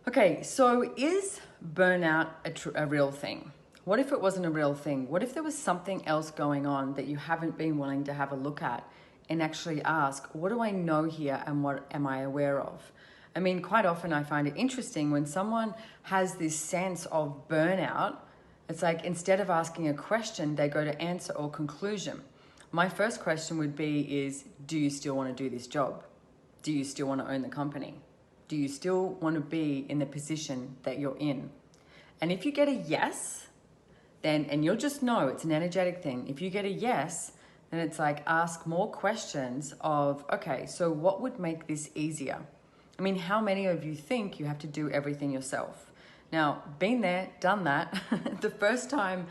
Okay, so is burnout a real thing? What if it wasn't a real thing? What if there was something else going on that you haven't been willing to have a look at and actually ask, what do I know here and what am I aware of? I mean, quite often I find it interesting when someone has this sense of burnout, it's like instead of asking a question, they go to answer or conclusion. My first question would be is, do you still want to do this job? Do you still want to own the company? Do you still want to be in the position that you're in? And if you get a yes, then, and you'll just know it's an energetic thing. If you get a yes, then it's like ask more questions of, okay, so what would make this easier? I mean, how many of you think you have to do everything yourself? Now, been there, done that. The first time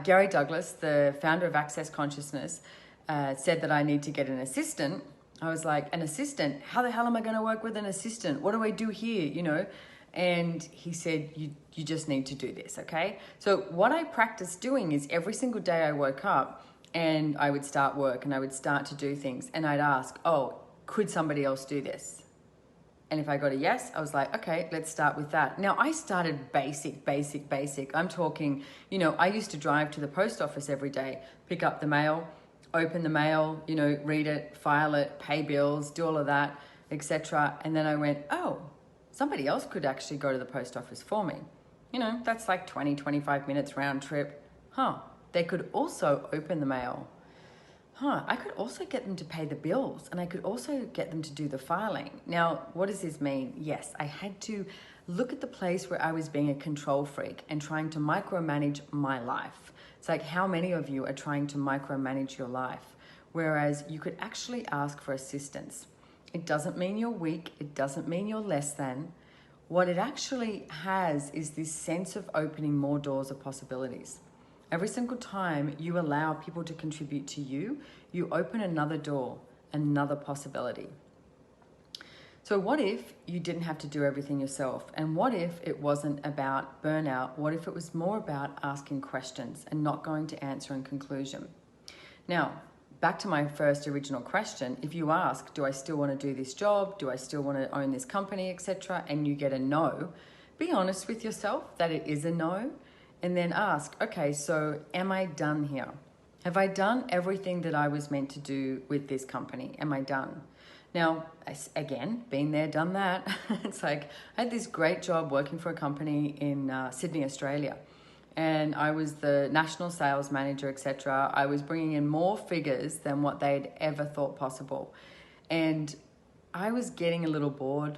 Gary Douglas, the founder of Access Consciousness, said that I need to get an assistant, I was like, an assistant? How the hell am I going to work with an assistant? What do I do here? You know? And he said, you just need to do this, okay? So what I practiced doing is every single day I woke up and I would start work and I would start to do things and I'd ask, oh, could somebody else do this? And if I got a yes, I was like, okay, let's start with that. Now, I started basic. I'm talking, you know, I used to drive to the post office every day, pick up the mail, open the mail, you know, read it, file it, pay bills, do all of that, etc. And then I went, oh, somebody else could actually go to the post office for me. You know, that's like 20-25 minutes round trip. They could also open the mail. I could also get them to pay the bills and I could also get them to do the filing. Now, what does this mean? Yes, I had to look at the place where I was being a control freak and trying to micromanage my life. It's like, how many of you are trying to micromanage your life? Whereas you could actually ask for assistance. It doesn't mean you're weak. It doesn't mean you're less than. What it actually has is this sense of opening more doors of possibilities. Every single time you allow people to contribute to you, you open another door, another possibility. So what if you didn't have to do everything yourself? And what if it wasn't about burnout? What if it was more about asking questions and not going to answer in conclusion? Now, back to my first original question, if you ask, do I still want to do this job? Do I still want to own this company, etc.? And you get a no, be honest with yourself that it is a no. And then ask, okay, so am I done here? Have I done everything that I was meant to do with this company? Am I done? Now, again, been there, done that. It's like, I had this great job working for a company in Sydney, Australia. And I was the national sales manager, etc. I was bringing in more figures than what they'd ever thought possible. And I was getting a little bored.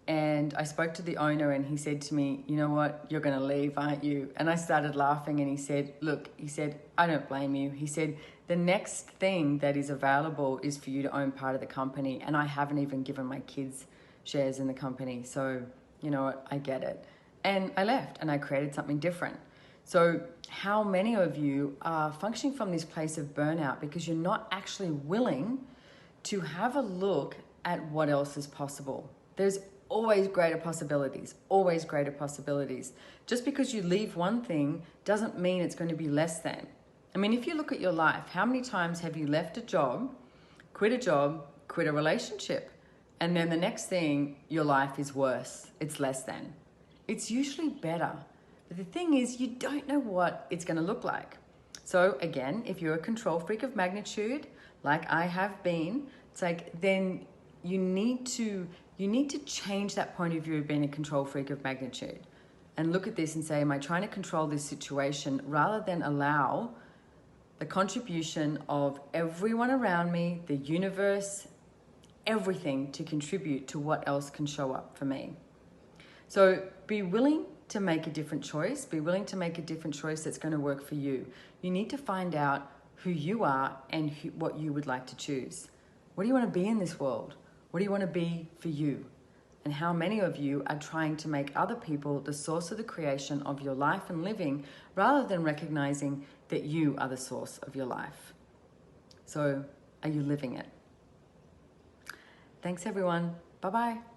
And I spoke to the owner and he said to me, you know what, you're going to leave, aren't you? And I started laughing and he said, look, he said, I don't blame you. He said, the next thing that is available is for you to own part of the company. And I haven't even given my kids shares in the company. So, you know what, I get it. And I left and I created something different. So how many of you are functioning from this place of burnout because you're not actually willing to have a look at what else is possible? There's always greater possibilities, always greater possibilities. Just because you leave one thing doesn't mean it's going to be less than. I mean, if you look at your life, how many times have you left a job, quit a relationship, and then the next thing, your life is worse, it's less than. It's usually better. But the thing is, you don't know what it's going to look like. So again, if you're a control freak of magnitude, like I have been, it's like, then you need to change that point of view of being a control freak of magnitude and look at this and say, am I trying to control this situation rather than allow the contribution of everyone around me, the universe, everything to contribute to what else can show up for me. So be willing to make a different choice. Be willing to make a different choice that's going to work for you. You need to find out who you are and what you would like to choose. What do you want to be in this world? What do you want to be for you? And how many of you are trying to make other people the source of the creation of your life and living rather than recognizing that you are the source of your life? So are you living it? Thanks everyone. Bye-bye.